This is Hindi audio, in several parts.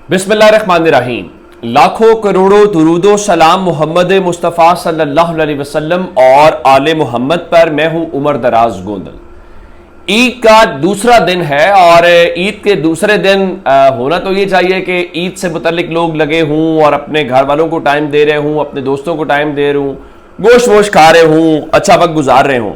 बिस्मिल्लाहिर्रहमानिर्रहीम। लाखों करोड़ों दुरूदो सलाम मोहम्मद मुस्तफ़ा सल्लल्लाहु अलैहि वसल्लम और आले मोहम्मद पर। मैं हूं उमर दराज गोंदल। ईद का दूसरा दिन है और ईद के दूसरे दिन होना तो ये चाहिए कि ईद से मुतल्लिक लोग लगे हों और अपने घर वालों को टाइम दे रहे हों, अपने दोस्तों को टाइम दे रहे हों, गोश्त वोश खा रहे हों, अच्छा वक्त गुजार रहे हों।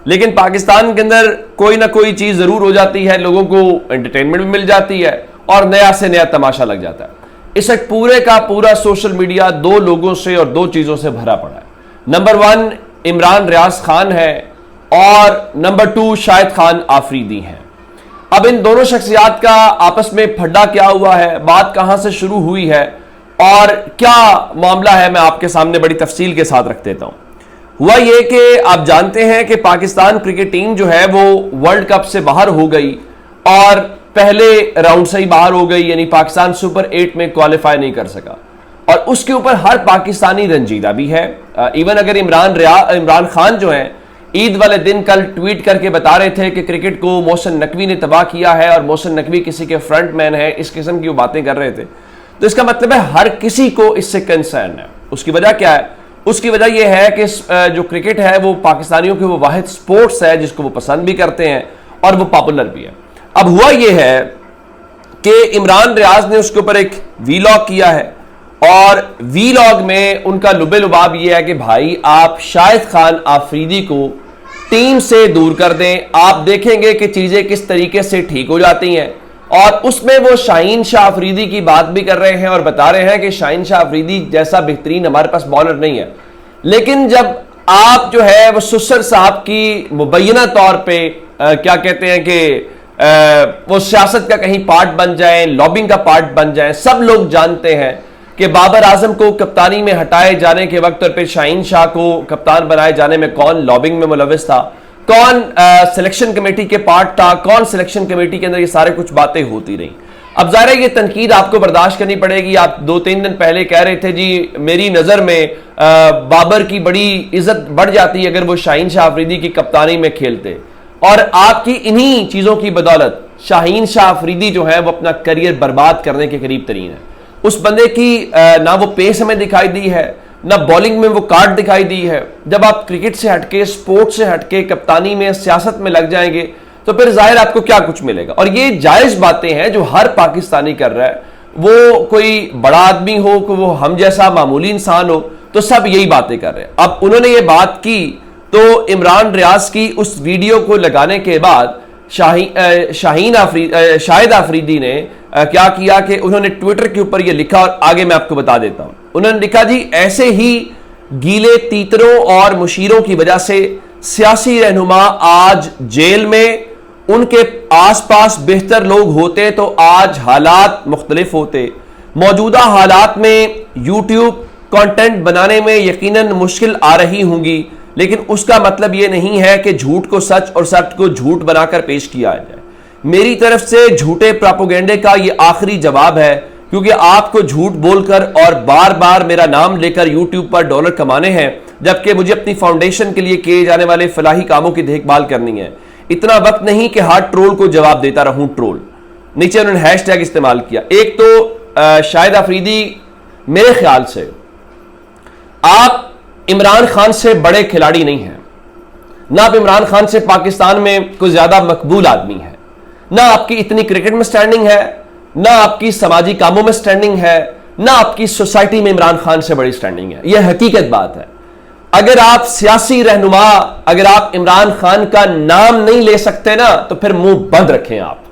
लेकिन पाकिस्तान के अंदर कोई ना कोई चीज़ ज़रूर हो जाती है, लोगों को एंटरटेनमेंट भी मिल जाती है और नया से नया तमाशा लग जाता है। इस वक्त पूरे का पूरा सोशल मीडिया दो लोगों से और दो चीज़ों से भरा पड़ा है। नंबर 1 इमरान रियाज खान है और नंबर 2 शाहिद खान आफरीदी हैं। अब इन दोनों शख्सियात का आपस में फड्डा क्या हुआ है, बात कहां से शुरू हुई है और क्या मामला है, मैं आपके सामने बड़ी तफसील के साथ रख देता हूं। हुआ यह कि आप जानते हैं कि पाकिस्तान क्रिकेट टीम जो है वो वर्ल्ड कप से बाहर हो गई और पहले राउंड से ही बाहर हो गई, यानी पाकिस्तान सुपर 8 में क्वालिफाई नहीं कर सका और उसके ऊपर हर पाकिस्तानी रंजीदा भी है। इवन अगर इमरान खान जो है ईद वाले दिन कल ट्वीट करके बता रहे थे कि क्रिकेट को मोहसिन नकवी ने तबाह किया है और मोहसिन नकवी किसी के फ्रंट मैन है, इस किस्म की वो बातें कर रहे थे, तो इसका मतलब है हर किसी को इससे कंसर्न है। उसकी वजह क्या है? उसकी वजह यह है कि जो क्रिकेट है वो पाकिस्तानियों के वो वाहिद स्पोर्ट्स है जिसको वो पसंद भी करते हैं और वो पॉपुलर भी है। अब हुआ यह है कि इमरान रियाज ने उसके ऊपर एक वीलॉग किया है और वीलॉग में उनका लुबे लुबाब यह है कि भाई आप शाहिद खान आफरीदी को टीम से दूर कर दें, आप देखेंगे कि चीजें किस तरीके से ठीक हो जाती हैं। और उसमें वो शाहीन शाह आफरीदी की बात भी कर रहे हैं और बता रहे हैं कि शाहीन शाह आफरीदी जैसा बेहतरीन हमारे पास बॉलर नहीं है। लेकिन जब आप जो है वो सुसर साहब की मुबैना तौर पे क्या कहते हैं कि वो सियासत का कहीं पार्ट बन जाए, लॉबिंग का पार्ट बन जाए, सब लोग जानते हैं कि बाबर आजम को कप्तानी में हटाए जाने के वक्त पे शाहीन शाह को कप्तान बनाए जाने में कौन लॉबिंग में मुलविस था, कौन सिलेक्शन कमेटी के पार्ट था, कौन सिलेक्शन कमेटी के अंदर, ये सारे कुछ बातें होती रही। अब ज़ाहिर है ये तनकीद आपको बर्दाश्त करनी पड़ेगी। आप 2-3 दिन पहले कह रहे थे जी मेरी नज़र में बाबर की बड़ी इज्जत बढ़ जाती अगर वो शाहीन शाह आफरीदी की कप्तानी में खेलते, और आपकी इन्हीं चीज़ों की बदौलत शाहीन शाह आफरीदी जो है वो अपना करियर बर्बाद करने के करीब तरीन है। उस बंदे की ना वो पेस हमें दिखाई दी है, ना बॉलिंग में वो कार्ड दिखाई दी है। जब आप क्रिकेट से हटके, स्पोर्ट से हटके कप्तानी में, सियासत में लग जाएंगे तो फिर जाहिर आपको क्या कुछ मिलेगा। और ये जायज़ बातें हैं जो हर पाकिस्तानी कर रहा है, वो कोई बड़ा आदमी हो, कि वो हम जैसा मामूली इंसान हो, तो सब यही बातें कर रहे हैं। अब उन्होंने ये बात की तो इमरान रियाज की उस वीडियो को लगाने के बाद शाहिद आफरीदी ने क्या किया कि उन्होंने ट्विटर के ऊपर ये लिखा और आगे मैं आपको बता देता हूं। उन्होंने लिखा जी ऐसे ही गीले तीतरों और मुशीरों की वजह से सियासी रहनुमा आज जेल में, उनके आसपास बेहतर लोग होते तो आज हालात मुख्तलिफ होते। मौजूदा हालात में यूट्यूब कंटेंट बनाने में यकीनन मुश्किल आ रही होंगी, लेकिन उसका मतलब यह नहीं है कि झूठ को सच और सच को झूठ बनाकर पेश किया जाए। मेरी तरफ से झूठे प्रोपेगेंडे का यह आखिरी जवाब है, क्योंकि आपको झूठ बोलकर और बार बार मेरा नाम लेकर यूट्यूब पर डॉलर कमाने हैं, जबकि मुझे अपनी फाउंडेशन के लिए किए जाने वाले फलाही कामों की देखभाल करनी है। इतना वक्त नहीं कि हर ट्रोल को जवाब देता रहूं। ट्रोल नीचे उन्होंने हैशटैग इस्तेमाल किया। एक तो शाहिद आफरीदी, मेरे ख्याल से आप इमरान खान से बड़े खिलाड़ी नहीं हैं, ना आप इमरान खान से पाकिस्तान में कोई ज्यादा मकबूल आदमी है, ना आपकी इतनी क्रिकेट में स्टैंडिंग है, ना आपकी समाजी कामों में स्टैंडिंग है, ना आपकी सोसाइटी में इमरान खान से बड़ी स्टैंडिंग है। यह हकीकत बात है। अगर आप सियासी रहनुमा, अगर आप इमरान खान का नाम नहीं ले सकते ना, तो फिर मुंह बंद रखें आप।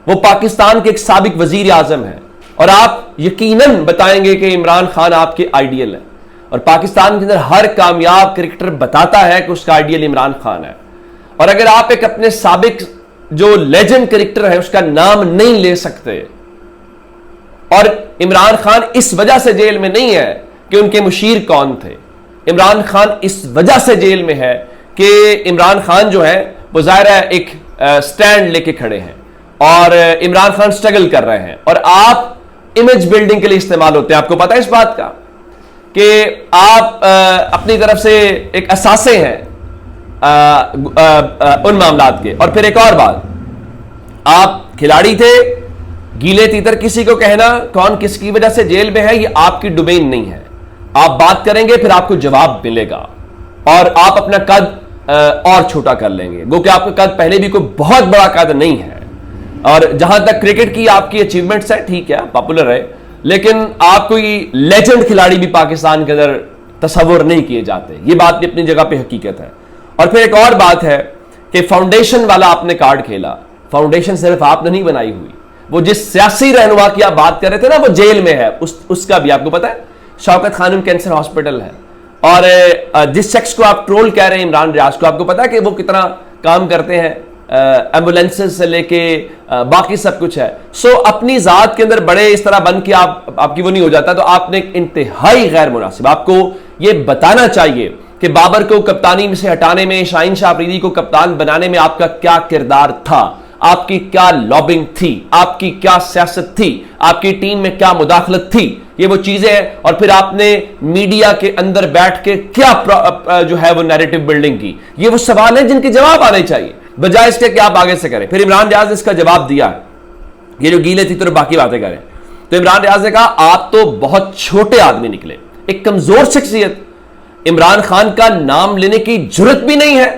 वो पाकिस्तान के एक साबिक वजीर आजम है और आप यकीनन बताएंगे कि इमरान खान आपके आइडियल है, और पाकिस्तान के अंदर हर कामयाब क्रिकेटर बताता है कि उसका आइडियल इमरान खान है। और अगर आप एक अपने साबिक जो लेजेंड क्रिकेटर है उसका नाम नहीं ले सकते, और इमरान खान इस वजह से जेल में नहीं है कि उनके मुशीर कौन थे, इमरान खान इस वजह से जेल में है कि इमरान खान जो है वो जाहिर है एक स्टैंड लेके खड़े हैं और इमरान खान स्ट्रगल कर रहे हैं, और आप इमेज बिल्डिंग के लिए इस्तेमाल होते हैं। आपको पता है इस बात का कि आप अपनी तरफ से एक असासे हैं उन मामलात के। और फिर एक और बात, आप खिलाड़ी थे, गीले तीतर किसी को कहना, कौन किसकी वजह से जेल में है, ये आपकी डोमेन नहीं है। आप बात करेंगे फिर आपको जवाब मिलेगा और आप अपना कद और छोटा कर लेंगे, गो कि आपका कद पहले भी कोई बहुत बड़ा कद नहीं है। और जहां तक क्रिकेट की आपकी अचीवमेंट्स है, ठीक है पॉपुलर है, लेकिन आप कोई लेजेंड खिलाड़ी भी पाकिस्तान के अंदर तस्वुर नहीं किए जाते। ये बात भी अपनी जगह पे हकीकत है। और फिर एक और बात है कि फाउंडेशन वाला आपने कार्ड खेला। फाउंडेशन सिर्फ आपने नहीं बनाई हुई, वो जिस सियासी रहनुमा की आप बात कर रहे थे ना, वो जेल में है, उसका भी आपको पता है। शौकत खानम कैंसर हॉस्पिटल है, और जिस शख्स को आप ट्रोल कह रहे हैं, इमरान रियाज को, आपको पता है कि वो कितना काम करते हैं, एम्बुलेंसेस से लेके बाकी सब कुछ है। सो अपनी जात के अंदर बड़े इस तरह बन के आपकी वो नहीं हो जाता। तो आपने इंतहाई गैर मुनासिब, आपको ये बताना चाहिए कि बाबर को कप्तानी से हटाने में, शाहीन शाह अफरीदी को कप्तान बनाने में आपका क्या किरदार था, आपकी क्या लॉबिंग थी, आपकी क्या सियासत थी, आपकी टीम में क्या मुदाखलत थी, ये वो चीजें हैं। और फिर आपने मीडिया के अंदर बैठ के क्या जो है वो नैरेटिव बिल्डिंग की। ये वो सवाल है जिनके जवाब आने चाहिए, बजाय इसके कि आप आगे से करें। फिर इमरान रियाज ने इसका जवाब दिया, ये जो गीले थी तो बाकी बातें करें। तो इमरान रियाज ने कहा आप तो बहुत छोटे आदमी निकले, एक कमजोर शख्सियत, इमरान खान का नाम लेने की जरूरत भी नहीं है,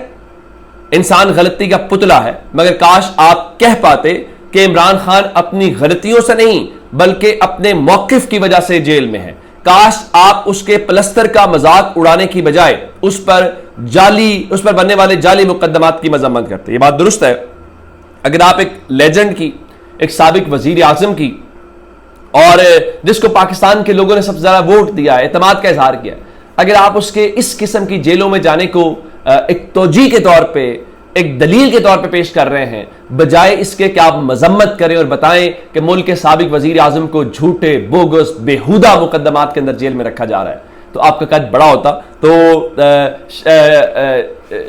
इंसान गलती का पुतला है। मगर काश आप कह पाते कि इमरान खान अपनी गलतियों से नहीं बल्कि अपने मौकिफ की वजह से जेल में है। काश आप उसके प्लस्तर का मजाक उड़ाने की बजाय उस पर बनने वाले जाली मुकदमात की मजम्मत करते। ये बात दुरुस्त है। अगर आप एक लेजेंड की, एक साबिक वजीर आजम की, और जिसको पाकिस्तान के लोगों ने सबसे ज्यादा वोट दिया है, एतमाद का इजहार किया, अगर आप उसके इस किस्म की जेलों में जाने को एक तोजी के तौर पे, एक दलील के तौर पे पेश कर रहे हैं, बजाय इसके कि आप मजम्मत करें और बताएं कि मुल्क के साबिक वजीर आजम को झूठे, बोगस, बेहुदा मुकदमात के अंदर जेल में रखा जा रहा है, तो आपका कद बड़ा होता। तो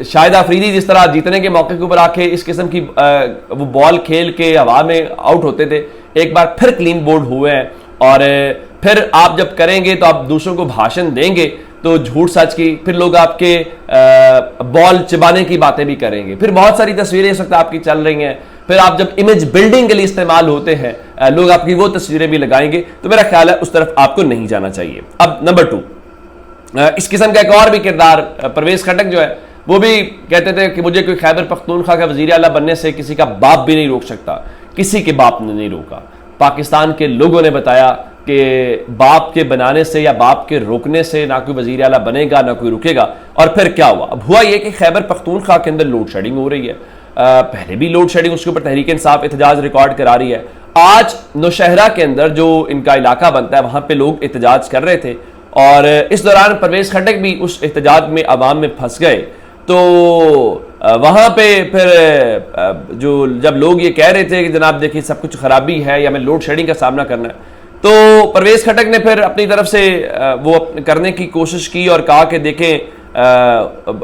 शाहिद अफरीदी जिस तरह जीतने के मौके के ऊपर आके इस किस्म की वो बॉल खेल के हवा में आउट होते थे, एक बार फिर क्लीन बोर्ड हुए हैं। और फिर आप जब करेंगे तो आप दूसरों को भाषण देंगे तो झूठ सच की, फिर लोग आपके बॉल चबाने की बातें भी करेंगे। फिर बहुत सारी तस्वीरें इस वक्त आपकी चल रही हैं, फिर आप जब इमेज बिल्डिंग के लिए इस्तेमाल होते हैं, लोग आपकी वो तस्वीरें भी लगाएंगे। तो मेरा ख्याल है उस तरफ आपको नहीं जाना चाहिए। अब नंबर 2, इस किस्म का एक और भी किरदार, परवेज खटक जो है, वो भी कहते थे कि मुझे कोई खैबर पख्तूनख्वा का वजीर आला बनने से किसी का बाप भी नहीं रोक सकता। किसी के बाप ने नहीं रोका। पाकिस्तान के लोगों ने बताया कि बाप के बनाने से या बाप के रोकने से ना कोई वजीर आला बनेगा ना कोई रुकेगा। और फिर क्या हुआ? अब हुआ यह कि खैबर पख्तूनख्वा के अंदर लोड शेडिंग हो रही है। पहले भी लोड शेडिंग, उसके ऊपर तहरीक इंसाफ एहतजाज रिकॉर्ड करा रही है। आज नौशहरा के अंदर जो इनका इलाका बनता है, वहां पर लोग एहतजाज कर रहे थे और इस दौरान परवेज खटक भी उस एहतजाज में अवाम में फंस गए। तो वहां पे फिर जब लोग ये कह रहे थे कि जनाब देखिए सब कुछ खराबी है या हमें लोड शेडिंग का सामना करना है, तो परवेज खटक ने फिर अपनी तरफ से वो करने की कोशिश की और कहा कि देखें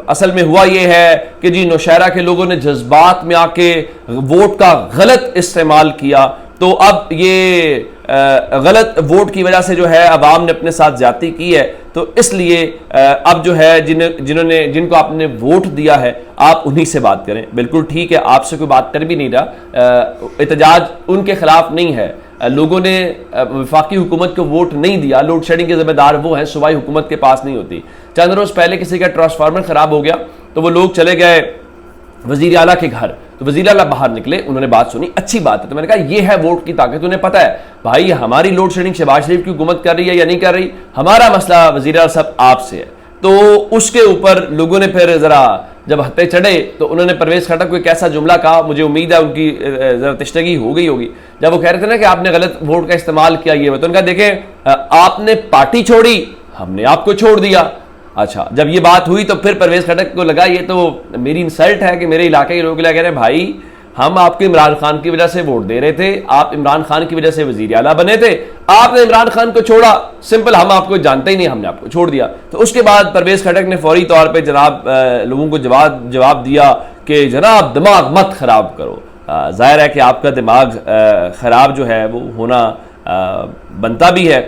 असल में हुआ ये है कि जी नौशहरा के लोगों ने जज्बात में आके वोट का गलत इस्तेमाल किया, तो अब ये गलत वोट की वजह से जो है अवाम ने अपने साथ ज्यादती की है, तो इसलिए अब जो है जिनको आपने वोट दिया है आप उन्हीं से बात करें। बिल्कुल ठीक है, आपसे कोई बात कर भी नहीं रहा, एहतजाज उनके खिलाफ नहीं है। लोगों ने वफाकी हुकूमत को वोट नहीं दिया, लोड शेडिंग के जिम्मेदार वो हैं, सूबाई हुकूमत के पास नहीं होती। चंद रोज पहले किसी का ट्रांसफार्मर खराब हो गया तो वो लोग चले गए वजीर आला के घर, तो वजीर आला बाहर निकले, उन्होंने बात सुनी, अच्छी बात है। तो मैंने कहा ये है वोट की ताकत। उन्हें पता है भाई हमारी लोड शेडिंग शहबाज शरीफ की हुकूमत कर रही है या नहीं कर रही, हमारा मसला वजीर आला साहब आपसे है। तो उसके ऊपर लोगों ने फिर जरा जब हत्थे चढ़े तो उन्होंने परवेज खटक को एक ऐसा जुमला कहा, मुझे उम्मीद है उनकी जरा तिश्तगी हो गई होगी, जब वो कह रहे थे ना कि आपने गलत वोट का इस्तेमाल किया। ये तो उनका देखें आपने पार्टी छोड़ी, हमने आपको छोड़ दिया। अच्छा, जब ये बात हुई तो फिर परवेज खटक को लगा ये तो मेरी इंसल्ट है कि मेरे इलाके के लोग कह रहे हैं भाई हम आपको इमरान खान की वजह से वोट दे रहे थे, आप इमरान खान की वजह से वजीर आला बने थे, आपने इमरान खान को छोड़ा, सिंपल, हम आपको जानते ही नहीं, हमने आपको छोड़ दिया। तो उसके बाद परवेज खटक ने फौरी तौर पे जनाब लोगों को जवाब दिया कि जनाब दिमाग मत खराब करो। जाहिर है कि आपका दिमाग खराब जो है वो होना बनता भी है।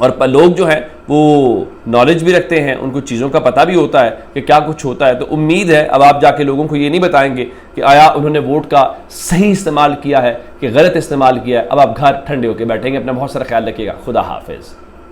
और लोग जो हैं वो नॉलेज भी रखते हैं, उनको चीज़ों का पता भी होता है कि क्या कुछ होता है। तो उम्मीद है अब आप जाके लोगों को ये नहीं बताएंगे कि आया उन्होंने वोट का सही इस्तेमाल किया है कि गलत इस्तेमाल किया है। अब आप घर ठंडे होकर बैठेंगे। अपना बहुत सारा ख्याल रखिएगा। खुदा हाफिज़।